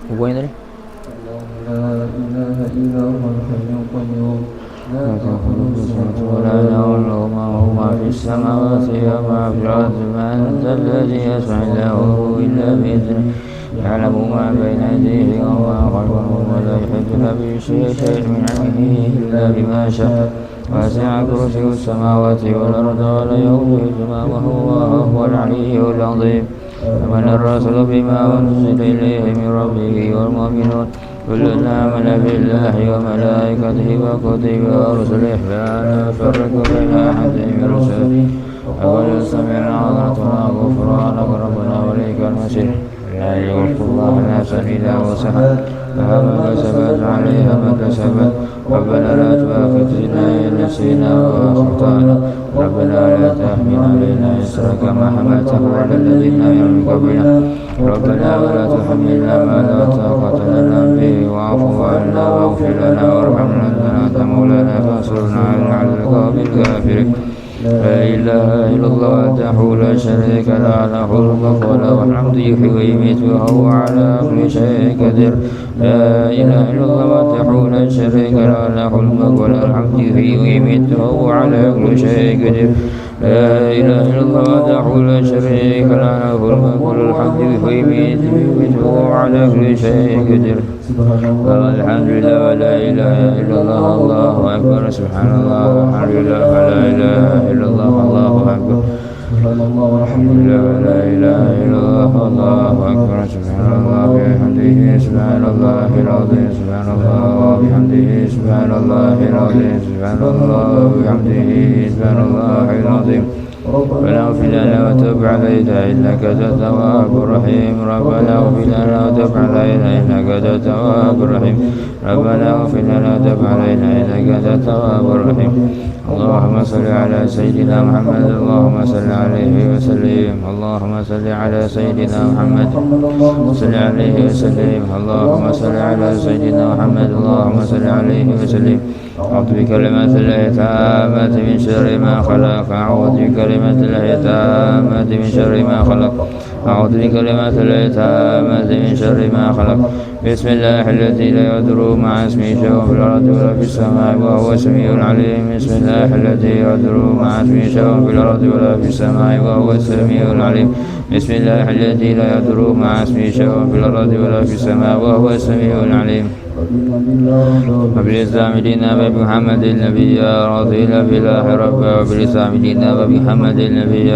Bukunya tadi? لا إله إلا هو الحي القيوم لا تأخذه سنة ولا نوم له ما في السماوات وما في الأرض من ذا الذي يشفع عنده إلا بإذنه يعلم ما بين أيديهم وما خلفهم ولا يحيطون بشيء من علمه إلا بما شاء وسع كرسيه السماوات والأرض ولا يؤوده حفظهما وهو العلي العظيم آمن الرسول بما أنزل إليه من ربه والمؤمنون كلنا آمن بالله وملائكته وكتبه ورسله لا نفرق بين أحد من رسله وقد سمعنا وأطعنا غفرانك ربنا وإليك المصير لا يكلف الله نفسا إلا وسعها لها ما كسبت عليها ما كسبت ربنا لا تؤاخذنا إن نسينا وأخطأنا ربنا لا تحمل علينا إصرا كما حملته على الذين من قبلنا ربنا ولا تحملنا ما لا طاقة لنا به واعف عنا واغفر لنا وارحمنا أنت مولانا فانصرنا على القوم الكافرين لا إله إلا الله وحده لا شريك له له الملك وله الحمد يحيي ويميت وهو على كل شيء قدير لا إله إلا الله وحده لا شريك له له الملك وله الحمد يحيي ويميت وهو على كل شيء قدير لا إله إلا الله وحده لا شريك له له الملك وله الحمد يحيي ويميت وهو على كل شيء قدير الحمد لله ولا إله إلا الله الله أكبر سبحان الله الحمد لله ولا إله إلا الله الله أكبر سبحان الله والحمد لا لله لا إله إلا الله الله أكبر سبحان الله وبحمده سبحان الله العظيم سبحان الله وبحمده سبحان الله العظيم سبحان الله وبحمده سبحان الله العظيم ربنا اغفر لنا وتب علينا إنك أنت التواب الرحيم ربنا اغفر لنا وتب علينا إنك أنت التواب الرحيم ربنا اغفر لنا وتب علينا إنك أنت التواب الرحيم اللهم صل على سيدنا محمد اللهم صل عليه وسلم اللهم صل على سيدنا محمد صل عليه وسلم اللهم صل على سيدنا محمد اللهم صل عليه وسلم أعوذ بكلمات الله التامة من شر ما خلق أعوذ بكلمات الله التامة من شر ما خلق أعوذ بكلمات الله التامة من شر ما خلق بسم الله الذي لا يضر مع اسمه شيء في الأرض ولا في السماء وهو السميع العليم بسم الله الذي لا يضر مع اسمه شيء في الأرض ولا في السماء وهو السميع العليم بسم الله الذي لا يضر مع اسمه شيء في الأرض ولا في السماء وهو السميع العليم وبالإسلام دينا وبمحمد النبي رضينا بالله ربا وبالإسلام دينا وبمحمد النبي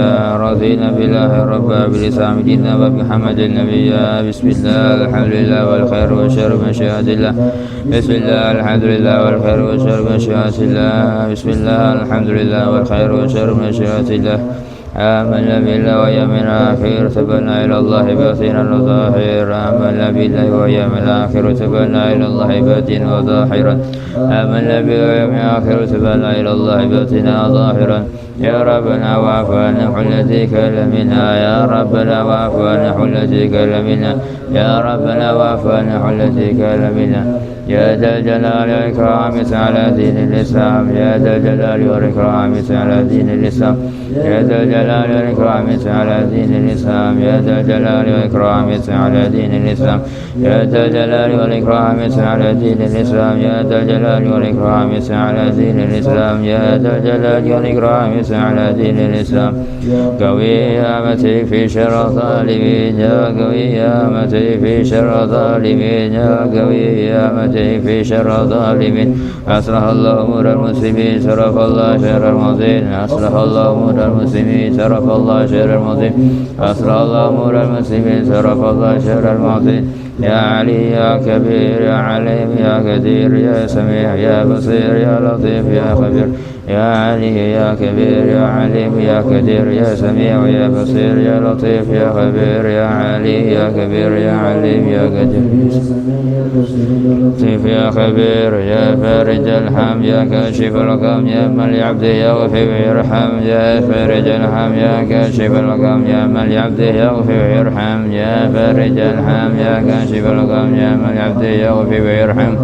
رضينا بالله ربا وبالإسلام دينا وبمحمد النبي بسم الله الحمد لله والخير والشر مشيئة الله بسم الله الحمد لله والخير والشر مشيئة الله بسم الله الحمد لله والخير والشر مشيئة الله آمنا بالله ويوم الآخر تبنا إلى الله باطنا وظاهرا آمنا بالله ويوم الآخر تبنا إلى الله باطنا وظاهرا آمنا بالله ويوم الآخر تبنا إلى الله باطنا وظاهرا يا ربنا واعف عنا التي كلمنا يا ربنا واعف عنا التي كلمنا يا ربنا واعف عنا التي كلمنا يا ذا الجلال والإكرام على دين الإسلام يا ذا الجلال والإكرام على دين الإسلام يا ذا الجلال والإكرام على دين الإسلام يا ذا الجلال والإكرام على دين الإسلام يا ذا الجلال والإكرام على دين الإسلام يا ذا الجلال والإكرام على دين الإسلام يا ذا الجلال والإكرام على دين الإسلام قوي أمتي في شر الظالمين يا قوي أمتي في شر الظالمين يا قوي أمتي في شر الظالمين أصلح الله أمور المسلمين صرف الله شر الماضين أصلح الله أمور المسلمين صرف الله شر الماضين أصلح الله أمور المسلمين صرف الله شر الماضين يا علي يا كبير يا عليم يا قدير يا سميع يا بصير يا لطيف يا خبير يا علي يا كبير يا عليم يا قدير يا سميع يا بصير يا لطيف يا خبير يا علي يا كبير يا عليم يا قدير لطيف يا خبير يا فارج الهم يا كاشف الغم يا من لعبده يغفر ويرحم يا فارج الهم يا كاشف الغم يا من لعبده يغفر ويرحم يا فارج الهم يا كاشف الغم يا من لعبده يغفر ويرحم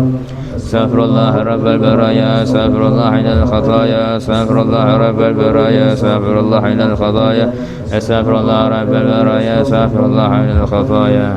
استغفر الله رب البرايا استغفر الله من الخطايا استغفر الله رب البرايا استغفر الله من الخطايا استغفر الله رب البرايا استغفر الله من الخطايا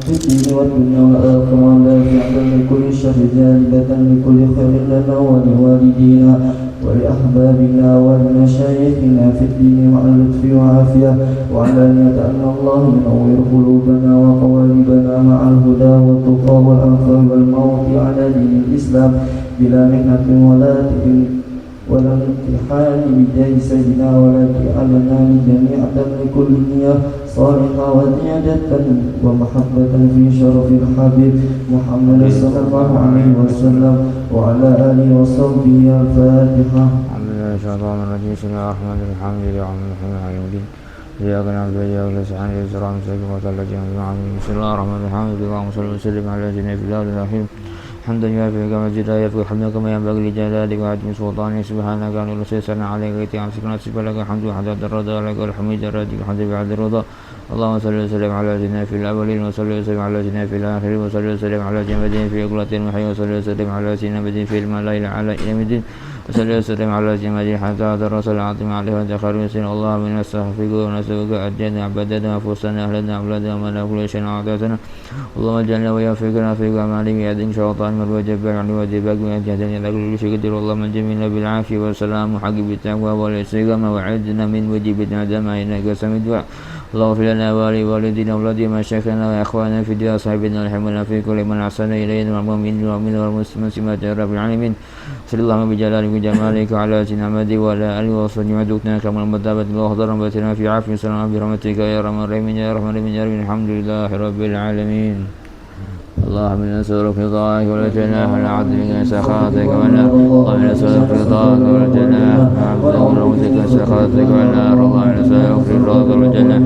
في الدين والدنيا والآخرة دافعة لكل شر جالبة لكل خير لنا ولوالدينا ولأحبابنا ولمشايخنا في الدين مع اللطف وعافية وعلانية أن الله ينور قلوبنا وقوالبنا مع الهدى والتقى والعفو والموت على دين الإسلام بلا محنة ولا امتحان بجاه سيدنا ولا جعلنا لجميعا لكل نية صالحة وديعة ومحبة في شرف الحبيب محمد صلى الله عليه وسلم وعلى آله وصحبه. الفاتحة. الحمد لله الشيطان الرجيم. بسم الله الرحمن الرحيم. الحمد لله رب العالمين. إياك نعبد وإياك نستعين اهدنا الصراط المستقيم صراط الذين أنعمت عليهم. بسم الله الرحمن الرحيم. اللهم صل وسلم على سيدنا في الأرض الرحيم. حمدا يوافي كما جئت يفوق حمدا كما ينبغي لجلالك وعظيم سلطانك سبحانك أن نسيسنا عليك وتعصيك نصيب لك الحمد حتى الرضا لك والحميد الرادي الحمد بعد الرضا. اللهم صل وسلم على سيدنا في الأولين وصل وسلم على سيدنا في الآخرين وصل وسلم على سيدنا في أقلة المحيي وصل وسلم على سيدنا في الملائكة على يوم الدين وصل وسلم على سيدنا حتى الرسول العظيم عليه وتخير وسلم. اللهم إنا نستغفرك ونسألك أجلنا عبادنا أنفسنا أهلنا أولادنا ومن كل شيء أعطيتنا. اللهم اجعلنا ويوفقنا في أعمالنا بيد شيطان من وجبار عن وجبك من جهدنا لك كل شيء قدير. اللهم جميلنا بالعافية والسلام وحق بالتقوى والاستقامة وعدنا من وجب الندم إنك سميع الدعاء. اللهم اغفر لنا ولوالدينا وأولادنا ومشايخنا وإخواننا في الدين وصحبنا الحملنا في كل من أحسن إلينا والمؤمنين والمؤمنين والمسلمين سمات يا رب العالمين. صلى اللهم بجلالك وجمالك على سيدنا محمد وعلى آله وصحبه وسلم كما المدابة وأخضر باتنا في عافية وسلام برحمتك يا رحمن الرحيم يا رحمن الرحيم يا رب. الحمد لله رب العالمين. اللهم إنا نسألك رضاك والجنة ونعوذ بك من سخطك والنار. اللهم إنا نسألك رضاك والجنة ونعوذ بك من سخطك والنار. اللهم إنا نسألك رضاك والجنة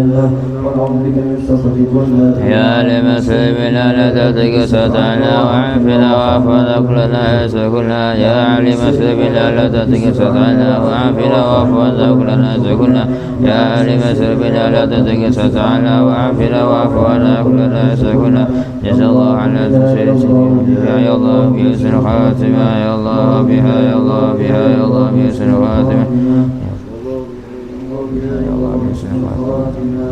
يا لمن سلمنا لا تتك ستعنا وعافنا وعفونا كلنا سكلنا يا علم سلمنا لا تتك ستعنا وعافنا وعفونا كلنا سكلنا يا علم سلمنا لا تتك ستعنا وعافنا وعفونا كلنا سكلنا. جزا الله على سيدنا يا الله بحسن خاتمة يا الله بها يا الله بها يا الله بحسن خاتمة يا الله بحسن خاتمة.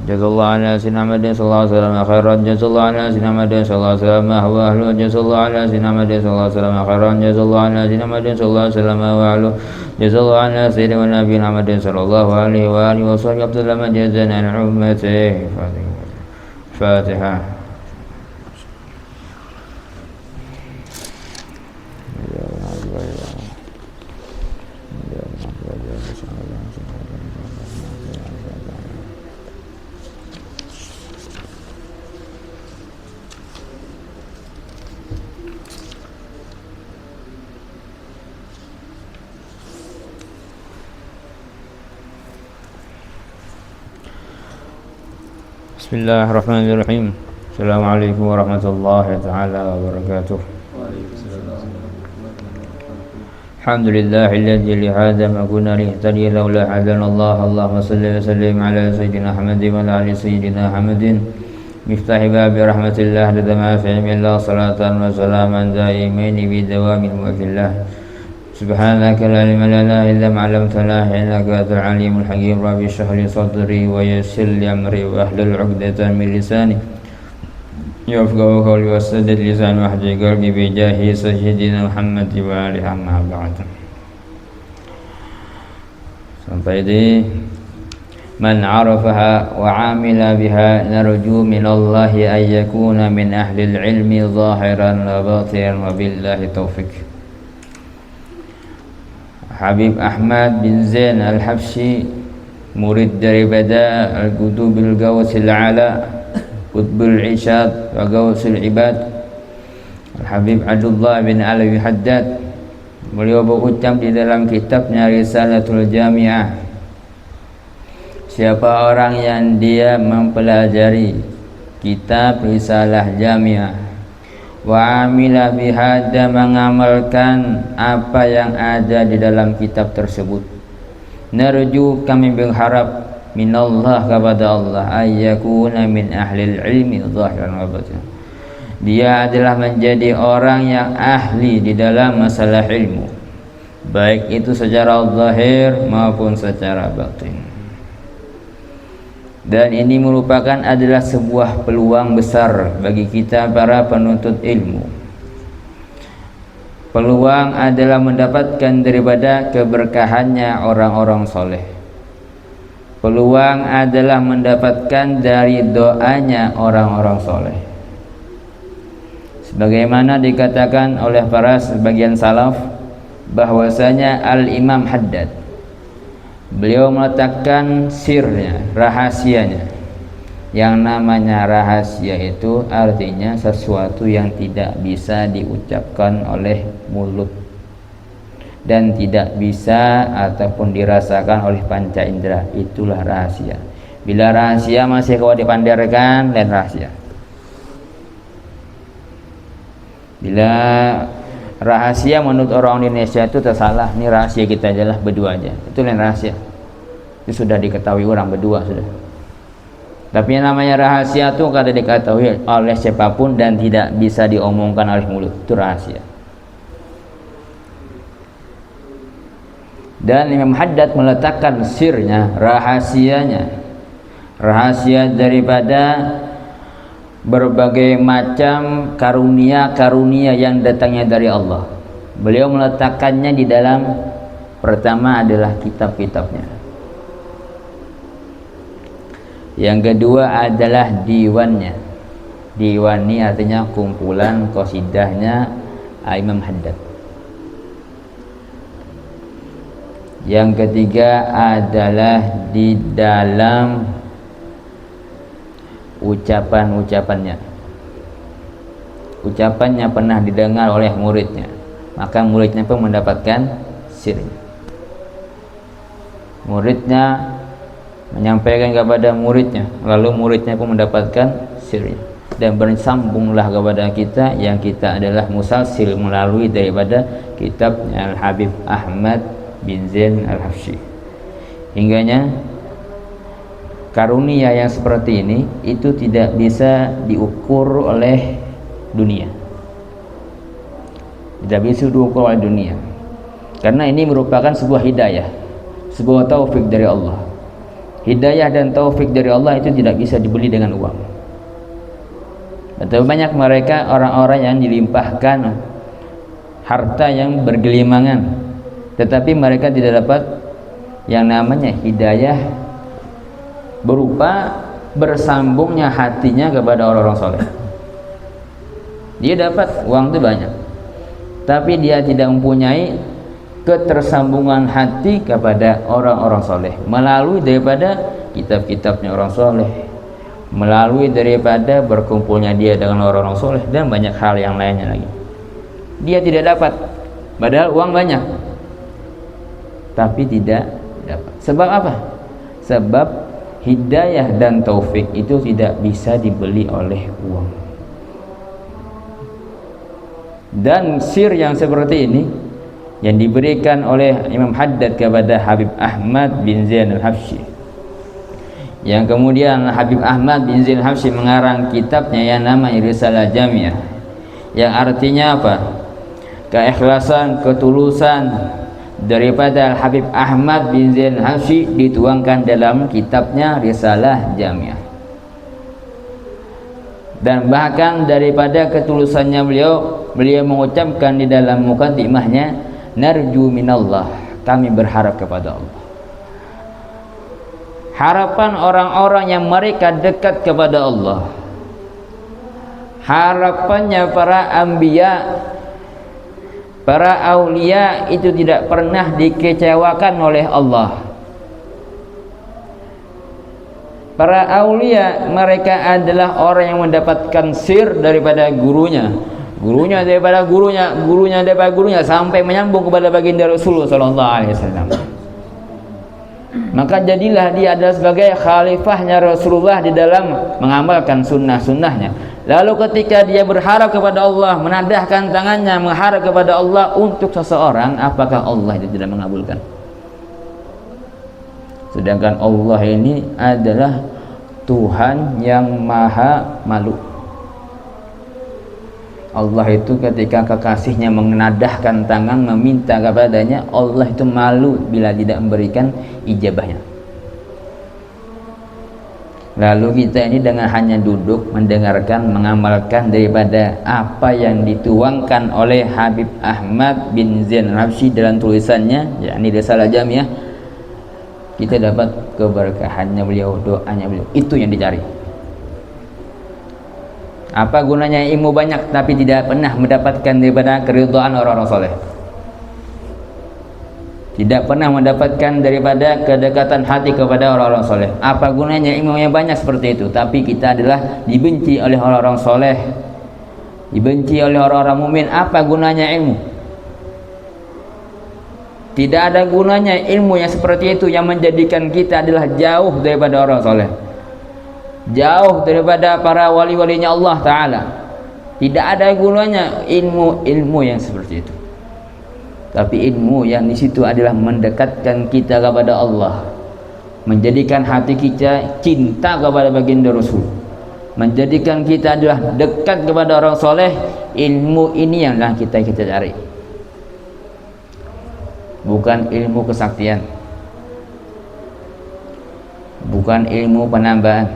جزا الله على سيدنا محمد صلى الله عليه وسلم خيرا. جزا الله على سيدنا محمد صلى الله عليه وسلم هو أهله. جزا الله على سيدنا محمد صلى الله عليه وسلم خيرا. جزا الله على سيدنا محمد صلى الله عليه وسلم هو أهله. جزا الله على سيدنا نبينا محمد صلى الله عليه وآله وصحبه عبد الله من جزانا عن أمته. فاتحة. بسم الله الرحمن الرحيم. السلام عليكم ورحمة الله تعالى وبركاته. الحمد لله الذي لهذا ما كنا نهتدي لولا هدانا الله. اللهم صل وسلم على سيدنا محمد وعلى آل سيدنا محمد مفتاح باب رحمة الله لدى ما في علم الله صلاة وسلاما دائمين بدوام ملك الله. سبحانك لا علم لنا إلا ما علمتنا إنك أنت العليم الحكيم. رب اشرح لي صدري ويسر لي أمري واحلل عقدة من لساني يفقهوا قولي وسدد لساني واحلل قلبي بجاه سيدنا محمد وآله. أما بعد. Sampai di man arafaha wa amila biha narju min Allah an yakuna min ahli al-ilmi zahiran wa batinan wa billahi taufiq. Habib Ahmad bin Zain Al-Habsyi, murid dari Bada Al-Qutubil Gawsil Ala Qutbul Ishad wa Gawsil Ibad Al-Habib Abdullah bin Alawi Haddad. Beliau berucap di dalam kitabnya Risalatul Jami'ah, siapa orang yang dia mempelajari kitab Risalah Jami'ah wa amila biha, dan mengamalkan apa yang ada di dalam kitab tersebut, narju, kami berharap, minallah, kepada Allah, ayyakuna min ahlil ilmi zahiran wa batinan, dia adalah menjadi orang yang ahli di dalam masalah ilmu, baik itu secara zahir maupun secara batin. Dan ini merupakan adalah sebuah peluang besar bagi kita para penuntut ilmu. Peluang adalah mendapatkan daripada keberkahannya orang-orang soleh. Peluang adalah mendapatkan dari doanya orang-orang soleh. Sebagaimana dikatakan oleh para sebagian salaf bahwasanya Al-Imam Haddad, beliau meletakkan sirnya, rahasianya. Yang namanya rahasia itu artinya sesuatu yang tidak bisa diucapkan oleh mulut dan tidak bisa ataupun dirasakan oleh panca indera. Itulah rahasia. Bila rahasia masih kau dipandarkan, lain rahasia. Bila rahasia menurut orang Indonesia itu tersalah, ini rahasia kita aja lah, berdua aja, itu lain rahasia. Itu sudah diketahui orang berdua sudah. Tapi yang namanya rahasia itu kada diketahui oleh siapapun dan tidak bisa diomongkan oleh mulut, itu rahasia. Dan Imam Haddad meletakkan sirnya, rahasianya, rahasia daripada berbagai macam karunia-karunia yang datangnya dari Allah. Beliau meletakkannya di dalam, pertama adalah kitab-kitabnya, yang kedua adalah diwannya. Diwan ini artinya kumpulan qasidahnya Imam Haddad. Yang ketiga adalah di dalam ucapan-ucapannya. Ucapannya pernah didengar oleh muridnya, maka muridnya pun mendapatkan sirnya. Muridnya menyampaikan kepada muridnya, lalu muridnya pun mendapatkan sirnya. Dan bersambunglah kepada kita, yang kita adalah musalsil melalui daripada kitabnya Al-Habib Ahmad bin Zain Al-Habsyi. Hingganya karunia yang seperti ini itu tidak bisa diukur oleh dunia, tidak bisa diukur oleh dunia, karena ini merupakan sebuah hidayah, sebuah taufik dari Allah. Hidayah dan taufik dari Allah itu tidak bisa dibeli dengan uang. Betapa banyak mereka orang-orang yang dilimpahkan harta yang bergelimangan, tetapi mereka tidak dapat yang namanya hidayah berupa bersambungnya hatinya kepada orang-orang soleh. Dia dapat uang itu banyak, tapi dia tidak mempunyai ketersambungan hati kepada orang-orang soleh melalui daripada kitab-kitabnya orang soleh, melalui daripada berkumpulnya dia dengan orang-orang soleh, dan banyak hal yang lainnya lagi. Dia tidak dapat, padahal uang banyak, tapi tidak dapat. Sebab apa? Sebab hidayah dan taufik itu tidak bisa dibeli oleh uang. Dan sir yang seperti ini yang diberikan oleh Imam Haddad kepada Habib Ahmad bin Zain Al-Habsyi, yang kemudian Habib Ahmad bin Zain Al-Habsyi mengarang kitabnya yang namanya Risalah Jamiah, yang artinya apa? Keikhlasan, ketulusan daripada Habib Ahmad bin Zain Al-Habsyi dituangkan dalam kitabnya Risalah Jamiah. Dan bahkan daripada ketulusannya beliau mengucapkan di dalam muqaddimahnya, narju minallah, kami berharap kepada Allah. Harapan orang-orang yang mereka dekat kepada Allah, harapannya para anbiya, para aulia itu tidak pernah dikecewakan oleh Allah. Para aulia mereka adalah orang yang mendapatkan sir daripada gurunya, gurunya daripada gurunya, gurunya daripada gurunya, sampai menyambung kepada baginda Rasulullah SAW. Maka jadilah dia adalah sebagai khalifahnya Rasulullah di dalam mengamalkan sunnah-sunnahnya. Lalu ketika dia berharap kepada Allah, menadahkan tangannya mengharap kepada Allah untuk seseorang, apakah Allah itu tidak mengabulkan? Sedangkan Allah ini adalah Tuhan yang maha malu. Allah itu ketika kekasihnya menadahkan tangan meminta kepadanya, Allah itu malu bila tidak memberikan ijabahnya. Lalu kita ini dengan hanya duduk mendengarkan, mengamalkan daripada apa yang dituangkan oleh Habib Ahmad bin Zain Al-Habsyi dalam tulisannya, yakni Risalah Jamiah, kita dapat keberkahannya beliau, doanya beliau. Itu yang dicari. Apa gunanya ilmu banyak tapi tidak pernah mendapatkan daripada keridhaan orang-orang soleh, tidak pernah mendapatkan daripada kedekatan hati kepada orang-orang soleh? Apa gunanya ilmu yang banyak seperti itu tapi kita adalah dibenci oleh orang-orang soleh, dibenci oleh orang-orang mukmin? Apa gunanya ilmu? Tidak ada gunanya ilmu yang seperti itu yang menjadikan kita adalah jauh daripada orang soleh, jauh daripada para wali-walinya Allah Ta'ala. Tidak ada gunanya ilmu yang seperti itu. Tapi ilmu yang di situ adalah mendekatkan kita kepada Allah, menjadikan hati kita cinta kepada baginda Rasul, menjadikan kita adalah dekat kepada orang soleh. Ilmu ini yang kita cari, bukan ilmu kesaktian, bukan ilmu penambahan,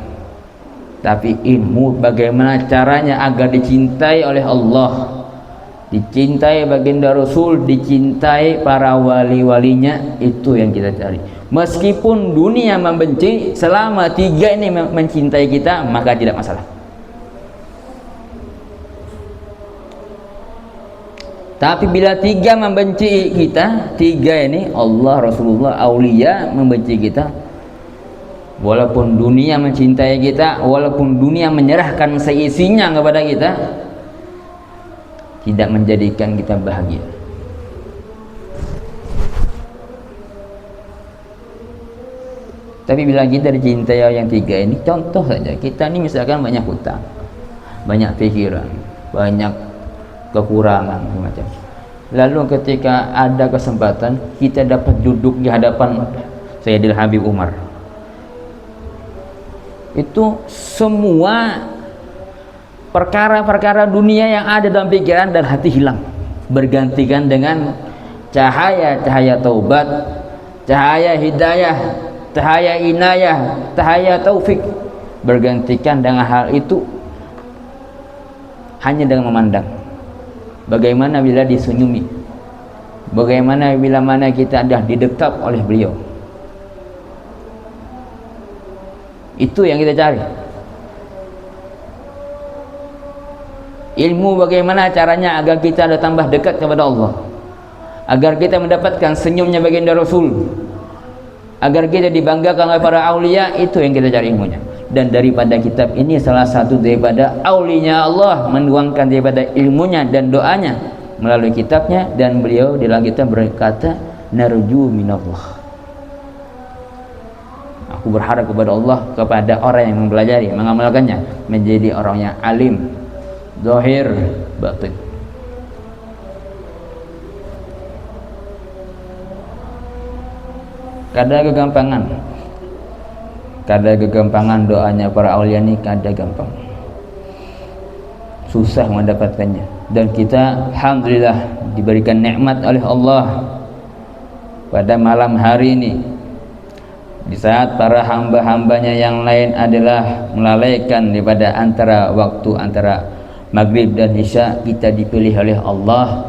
tapi ilmu bagaimana caranya agar dicintai oleh Allah, dicintai baginda Rasul, dicintai para wali-walinya. Itu yang kita cari. Meskipun dunia membenci, selama tiga ini mencintai kita, maka tidak masalah. Tapi bila tiga membenci kita, tiga ini Allah, Rasulullah, aulia membenci kita, walaupun dunia mencintai kita, walaupun dunia menyerahkan seisinya kepada kita, tidak menjadikan kita bahagia. Tapi bila kita dicintai yang tiga ini, contoh saja, kita ini misalkan banyak hutang, banyak pikiran, banyak kekurangan macam. Lalu ketika ada kesempatan kita dapat duduk di hadapan Sayyidil Habib Umar, itu semua perkara-perkara dunia yang ada dalam pikiran dan hati hilang, bergantikan dengan cahaya-cahaya taubat, cahaya hidayah, cahaya inayah, cahaya taufik. Bergantikan dengan hal itu hanya dengan memandang. Bagaimana bila disenyumi, bagaimana bila mana kita dah didekap oleh beliau. Itu yang kita cari. Ilmu bagaimana caranya agar kita ada tambah dekat kepada Allah, agar kita mendapatkan senyumnya baginda Rasul, agar kita dibanggakan oleh para aulia. Itu yang kita cari ilmunya. Dan daripada kitab ini salah satu daripada aulinya Allah menuangkan daripada ilmunya dan doanya melalui kitabnya. Dan beliau dalam kitab berkata, narju minallah, aku berharap kepada Allah, kepada orang yang mempelajari, mengamalkannya, menjadi orang yang alim zahir batin. Kada kegampangan doanya para aulia ini, kada gampang, susah mendapatkannya. Dan kita alhamdulillah diberikan nikmat oleh Allah pada malam hari ini, di saat para hamba-hambanya yang lain adalah melalaikan daripada antara waktu antara maghrib dan isya, kita dipilih oleh Allah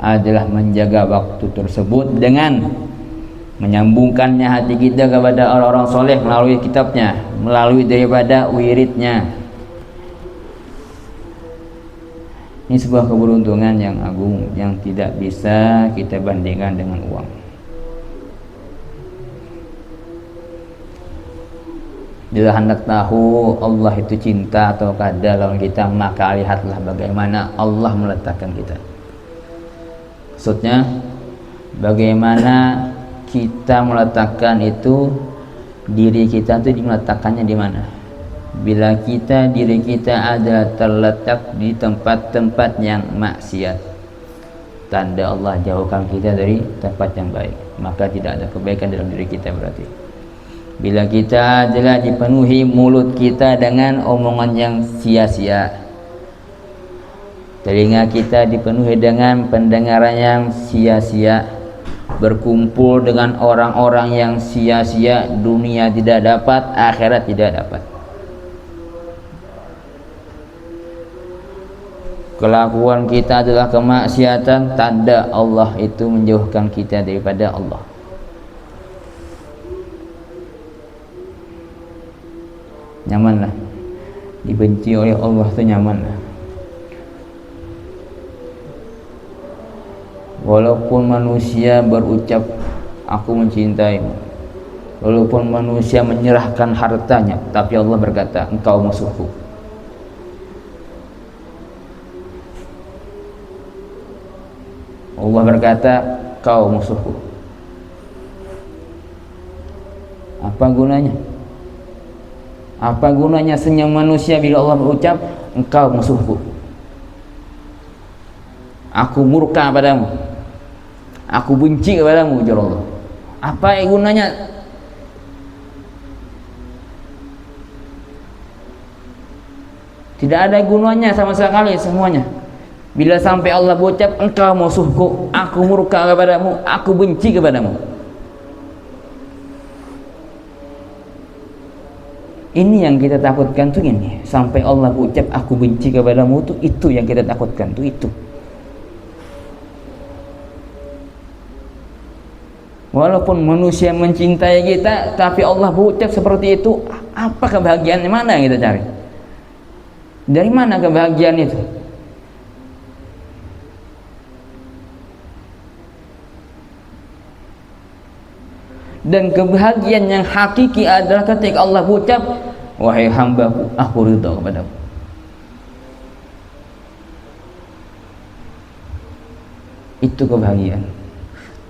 adalah menjaga waktu tersebut dengan menyambungkannya hati kita kepada orang-orang soleh melalui kitabnya, melalui daripada wiridnya. Ini sebuah keberuntungan yang agung yang tidak bisa kita bandingkan dengan uang. Bila hendak tahu Allah itu cinta atau kada lawan kita, maka lihatlah bagaimana Allah meletakkan kita. Maksudnya bagaimana kita meletakkan itu, diri kita itu meletakkannya di mana? Bila diri kita ada terletak di tempat-tempat yang maksiat, tanda Allah jauhkan kita dari tempat yang baik, maka tidak ada kebaikan dalam diri kita berarti. Bila kita adalah dipenuhi mulut kita dengan omongan yang sia-sia, telinga kita dipenuhi dengan pendengaran yang sia-sia, berkumpul dengan orang-orang yang sia-sia, dunia tidak dapat, akhirat tidak dapat. Kelakuan kita adalah kemaksiatan, tanda Allah itu menjauhkan kita daripada Allah. Nyamanlah, dibenci oleh Allah itu nyamanlah. Walaupun manusia berucap aku mencintaimu, walaupun manusia menyerahkan hartanya, tapi Allah berkata engkau musuhku. Allah berkata kau musuhku. Apa gunanya? Apa gunanya senyum manusia bila Allah berucap engkau musuhku, aku murka padamu, aku benci kepadamu, ujar Allah. Apa gunanya? Tidak ada gunanya sama sekali semuanya. Bila sampai Allah berucap engkau musuhku, aku murka kepadamu, aku benci kepadamu. Ini yang kita takutkan tuh ini. Sampai Allah berucap aku benci kepadamu tuh, itu yang kita takutkan tuh itu. Walaupun manusia mencintai kita, tapi Allah berucap seperti itu, apa kebahagiaan mana yang kita cari? Dari mana kebahagiaan itu? Dan kebahagiaan yang hakiki adalah ketika Allah berucap wahai hambaku, aku ridha kepadamu. Itu kebahagiaan.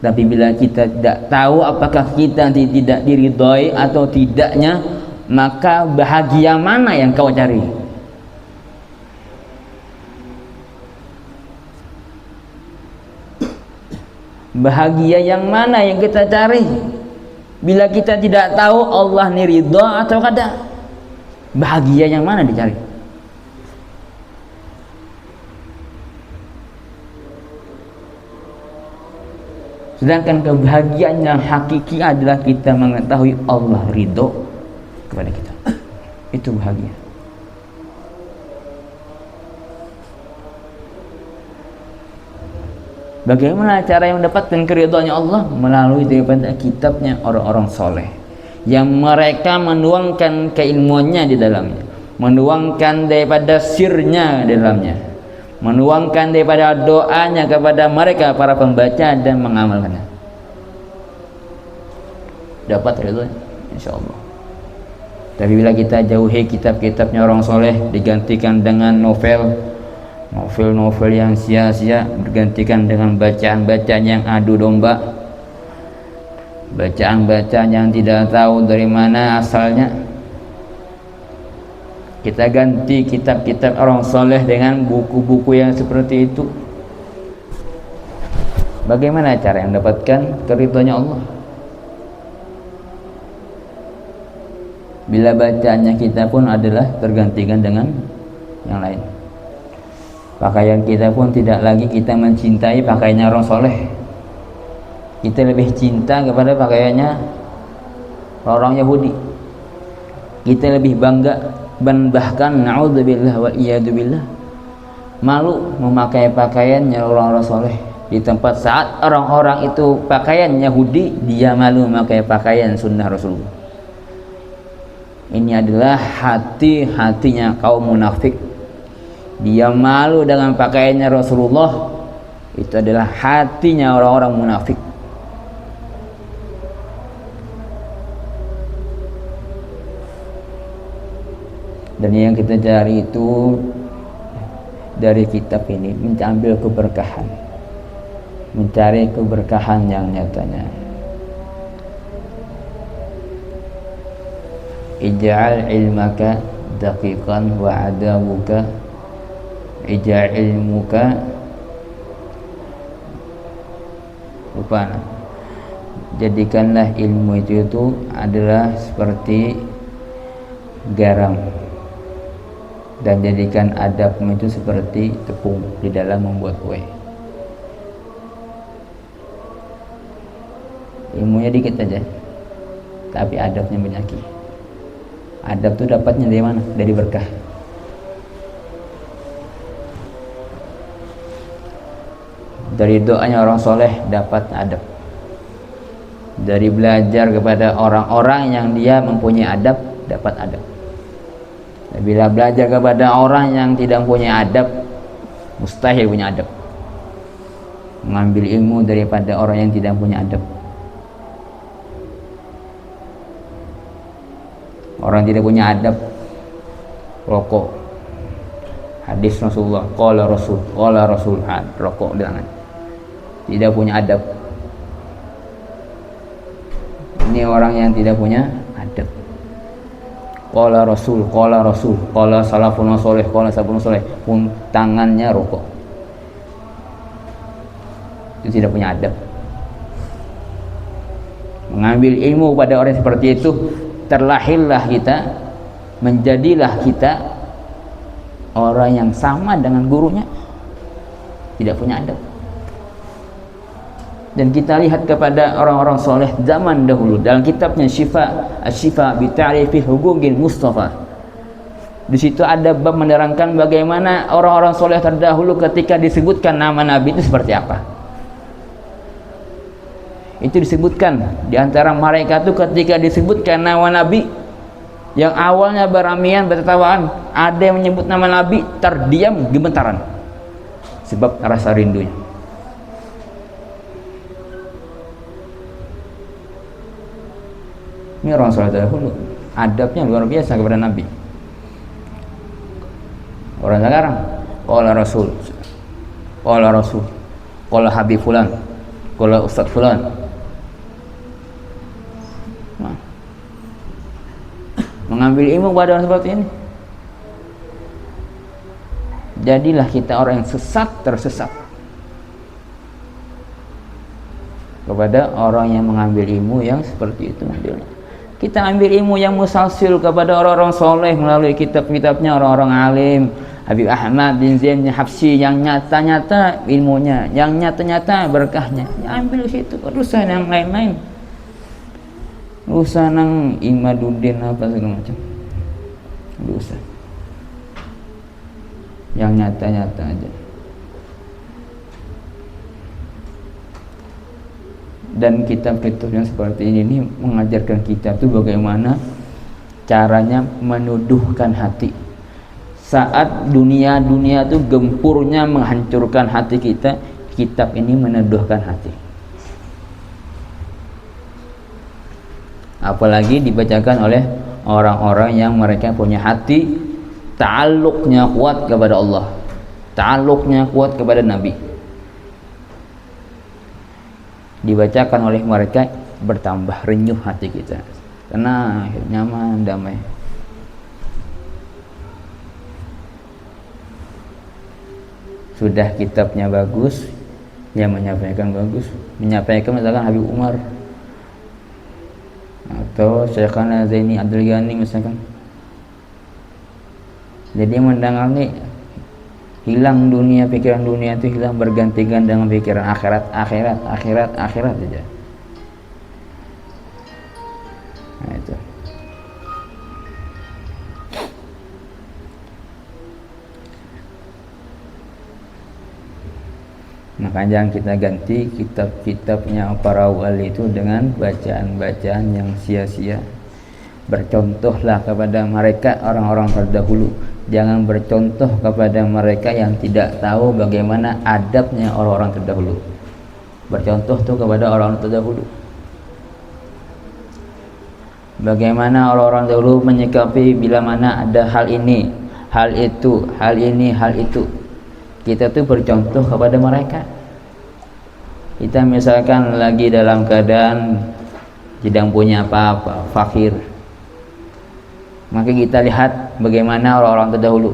Tapi bila kita tidak tahu apakah kita tidak diridhoi atau tidaknya, maka bahagia mana yang kau cari? Bahagia yang mana yang kita cari? Bila kita tidak tahu Allah ini ridha atau kada, bahagia yang mana dicari? Sedangkan kebahagiaan yang hakiki adalah kita mengetahui Allah ridho kepada kita. Itu bahagia. Bagaimana cara yang mendapatkan keridhaannya Allah? Melalui daripada kitabnya orang-orang soleh yang mereka menuangkan keilmuannya di dalamnya, menuangkan daripada sirnya di dalamnya, menuangkan daripada doanya kepada mereka para pembaca dan mengamalkannya. Dapat ridhonya insyaallah. Tapi bila kita jauhi kitab-kitabnya orang soleh, digantikan dengan novel-novel yang sia-sia, bergantikan dengan bacaan-bacaan yang adu domba, bacaan-bacaan yang tidak tahu dari mana asalnya. Kita ganti kitab-kitab orang soleh dengan buku-buku yang seperti itu. Bagaimana cara yang mendapatkan keridhaannya Allah? Bila bacaannya kita pun adalah tergantikan dengan yang lain. Pakaian kita pun tidak lagi kita mencintai pakaiannya orang soleh. Kita lebih cinta kepada pakaiannya orang Yahudi. Kita lebih bangga dan bahkan na'udzubillah wa iyadzubillah malu memakai pakaiannya orang-orang soleh. Di tempat saat orang-orang itu pakaian Yahudi, dia malu memakai pakaian sunnah Rasulullah. Ini adalah hati-hatinya kaum munafik. Dia malu dengan pakaiannya Rasulullah. Itu adalah hatinya orang-orang munafik. Dan yang kita cari itu dari kitab ini mengambil keberkahan, mencari keberkahan yang nyatanya. Ij'al ilmaka daqiqan wa adabuka ij'al ilmuka rupana. Jadikanlah ilmu itu adalah seperti garam, dan jadikan adabmu itu seperti tepung di dalam membuat kue. ilmunya dikit aja, tapi adabnya banyak. Adab tuh dapatnya dari mana? Dari berkah. Dari doanya orang soleh dapat adab. Dari belajar kepada orang-orang yang dia mempunyai adab, dapat adab. Bila belajar kepada orang yang tidak punya adab, mustahil punya adab. Mengambil ilmu daripada orang yang tidak punya adab. Orang tidak punya adab, rokok. Hadis Rasulullah, qala Rasul, rokok dengan tidak punya adab. Ini orang yang tidak punya adab. Qala Rasul, qala salafun soleh, pun tangannya rokok. Itu tidak punya adab. Mengambil ilmu pada orang seperti itu, terlahirlah kita, menjadilah kita orang yang sama dengan gurunya, tidak punya adab. Dan kita lihat kepada orang-orang soleh zaman dahulu dalam kitabnya Syifa bi Ta'rifi Huquqil Mustafa. Di situ ada bab menerangkan bagaimana orang-orang soleh terdahulu ketika disebutkan nama Nabi itu seperti apa. Itu disebutkan di antara mereka itu ketika disebutkan nama Nabi yang awalnya beramian bertertawaan, ada yang menyebut nama Nabi terdiam gemetaran sebab rasa rindunya. Ini orang soleh dahulu adabnya luar biasa kepada Nabi. Orang sekarang qala Rasul, qala Habib fulan, qala Ustaz fulan. Mengambil ilmu pada orang seperti ini, jadilah kita orang yang tersesat kepada orang yang mengambil ilmu yang seperti itu. Kita ambil ilmu yang musalsil kepada orang-orang soleh melalui kitab-kitabnya orang-orang alim, Habib Ahmad bin Zain Habsyi, yang nyata-nyata ilmunya, yang nyata-nyata berkahnya, ya ambil situ. Urusan yang lain-lain, urusan yang Imaduddin apa segala macam, urusan yang nyata-nyata aja. Dan kitab-kitab yang seperti ini mengajarkan kita tuh bagaimana caranya menuduhkan hati. Saat dunia tuh gempurnya menghancurkan hati kita, kitab ini menuduhkan hati. Apalagi dibacakan oleh orang-orang yang mereka punya hati ta'alluqnya kuat kepada Allah, ta'alluqnya kuat kepada Nabi. Dibacakan oleh mereka, bertambah renyuh hati kita, tenang, nyaman, damai. Sudah kitabnya bagus, yang menyampaikan bagus, menyampaikan misalkan Habib Umar atau Syekhana Zaini Abdul Ghani misalkan, jadi mendengar nih hilang dunia, pikiran dunia itu hilang, bergantikan dengan pikiran akhirat aja. Nah itu. Makanya jangan kita ganti kitab-kitabnya para wali itu dengan bacaan-bacaan yang sia-sia. Bercontohlah kepada mereka orang-orang terdahulu. Jangan bercontoh kepada mereka yang tidak tahu bagaimana adabnya orang-orang terdahulu. Bercontoh tuh kepada orang terdahulu. Bagaimana orang-orang dahulu menyikapi bila mana ada hal ini, hal itu, hal ini, hal itu. Kita tuh bercontoh kepada mereka. Kita misalkan lagi dalam keadaan tidak punya apa-apa, fakir, maka kita lihat bagaimana orang-orang terdahulu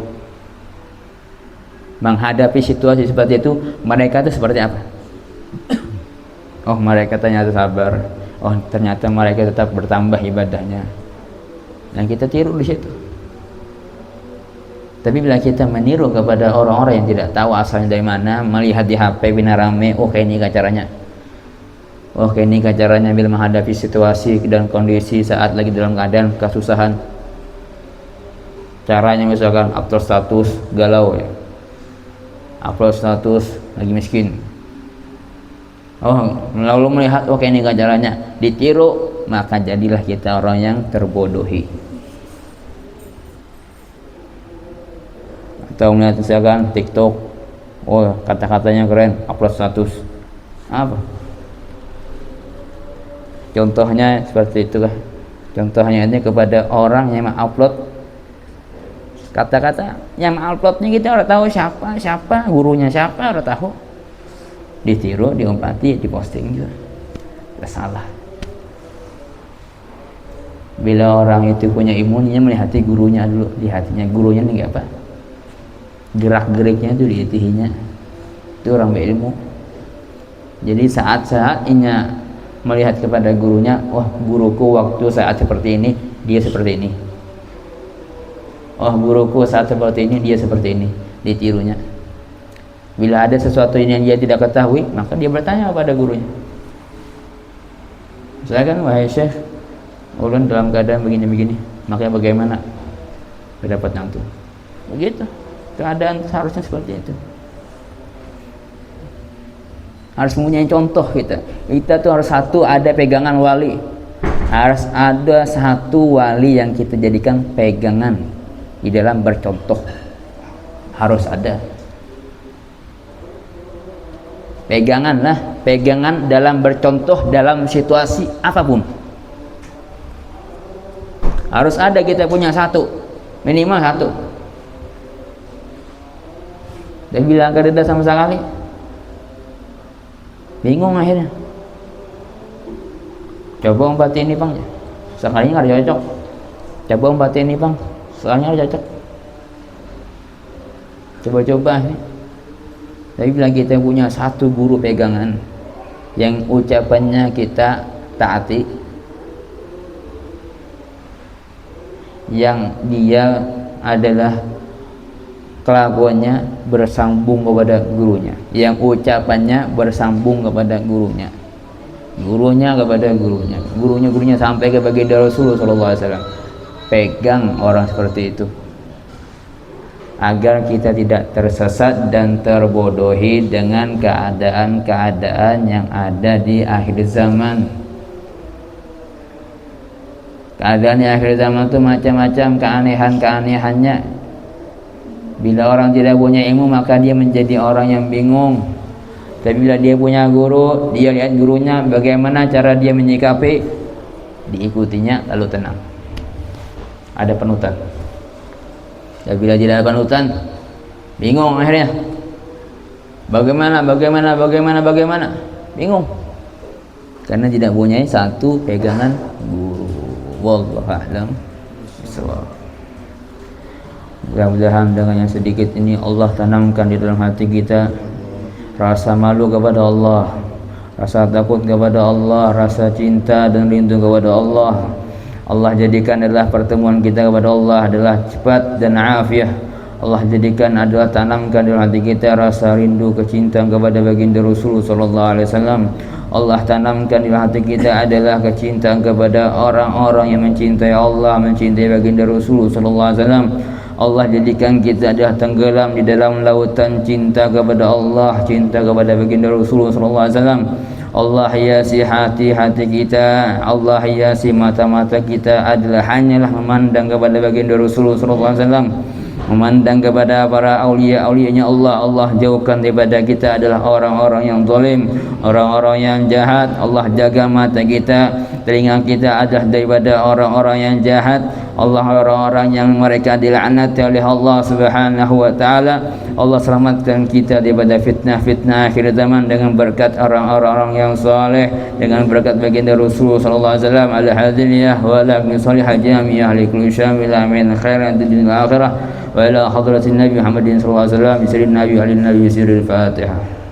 menghadapi situasi seperti itu. Mereka itu seperti apa? Oh, mereka ternyata sabar. Oh, ternyata mereka tetap bertambah ibadahnya. Dan kita tiru di situ. Tapi bila kita meniru kepada orang-orang yang tidak tahu asalnya dari mana, melihat di HP bina rame, oh kayak ini caranya, Oke, ini caranya bila menghadapi situasi dan kondisi saat lagi dalam keadaan kesusahan. Caranya misalkan upload status galau ya, upload status lagi miskin. Oh, lalu melihat oke ini caranya, ditiru, maka jadilah kita orang yang terbodohi. Atau melihat misalkan TikTok, oh kata-katanya keren, upload status apa? Contohnya seperti itulah. Contohnya ini kepada orang yang mengupload kata-kata, yang menguploadnya kita udah tahu siapa gurunya, siapa udah tahu, ditiru, diumpati, diposting juga, udah salah. Bila orang itu punya imunnya melihat gurunya dulu, di hatinya gurunya ini apa, gerak-geriknya itu di hatinya, itu orang berilmu. Jadi saat-saat inya melihat kepada gurunya, wah guruku waktu saat seperti ini dia seperti ini, oh guruku saat seperti ini dia seperti ini, ditirunya. Bila ada sesuatu yang dia tidak ketahui, maka dia bertanya kepada gurunya. Misalkan, wahai syekh, ulun dalam keadaan begini-begini, makanya bagaimana pendapat antum? Begitu keadaan seharusnya seperti itu. Harus mempunyai contoh kita tuh harus satu, ada pegangan wali, harus ada satu wali yang kita jadikan pegangan di dalam bercontoh, harus ada pegangan dalam bercontoh dalam situasi apapun. Harus ada, kita punya satu, minimal satu. Dan bila gak ada sama sekali, bingung akhirnya. Coba umpati ini bang, sekalinya nggak cocok. Coba umpati ini bang, sekalinya nggak cocok. Coba-coba ini. Tapi bila kita punya satu guru pegangan yang ucapannya kita taati, yang dia adalah kelakuannya bersambung kepada gurunya, yang ucapannya bersambung kepada gurunya, gurunya kepada gurunya, gurunya sampai ke baginda Rasulullah SAW. Pegang orang seperti itu agar kita tidak tersesat dan terbodohi dengan keadaan-keadaan yang ada di akhir zaman. Keadaan di akhir zaman itu macam-macam keanehan-keanehannya. Bila orang tidak punya ilmu, maka dia menjadi orang yang bingung. Tapi bila dia punya guru, dia lihat gurunya bagaimana cara dia menyikapi, diikutinya lalu tenang. Ada panutan. Dan bila tidak ada panutan, bingung akhirnya. Bagaimana? Bingung. Karena tidak punya satu pegangan guru. Wallahu a'lam bishawab. Mudah-mudahan dengan yang sedikit ini Allah tanamkan di dalam hati kita rasa malu kepada Allah, rasa takut kepada Allah, rasa cinta dan rindu kepada Allah. Allah jadikan adalah pertemuan kita kepada Allah adalah cepat dan afiah. Allah jadikan adalah tanamkan di dalam hati kita rasa rindu kecintaan kepada baginda Rasul sallallahu alaihi wasallam. Allah tanamkan di dalam hati kita adalah kecintaan kepada orang-orang yang mencintai Allah, mencintai baginda Rasul sallallahu alaihi wasallam. Allah jadikan kita adalah tenggelam di dalam lautan cinta kepada Allah, cinta kepada baginda Rasulullah SAW. Allah hiasi hati-hati kita, Allah hiasi mata-mata kita adalah hanyalah memandang kepada baginda Rasulullah SAW, memandang kepada para aulia-aulianya Allah. Allah jauhkan daripada kita adalah orang-orang yang zalim, orang-orang yang jahat. Allah jaga mata kita, telinga kita adalah daripada orang-orang yang jahat. Allah orang-orang yang mereka dilaknati oleh Allah Subhanahu wa taala. Allah selamatkan kita daripada fitnah-fitnah akhir zaman dengan berkat orang-orang yang saleh, dengan berkat baginda Rasul sallallahu alaihi wasallam. Al-hadiliyah wa la min salihah jami'ah li kulli syamil amin khairan dunya wal akhirah wa ila hadratin nabi Muhammadin sallallahu alaihi wasallam bi sirrin nabi alin nabi sirril Fatihah.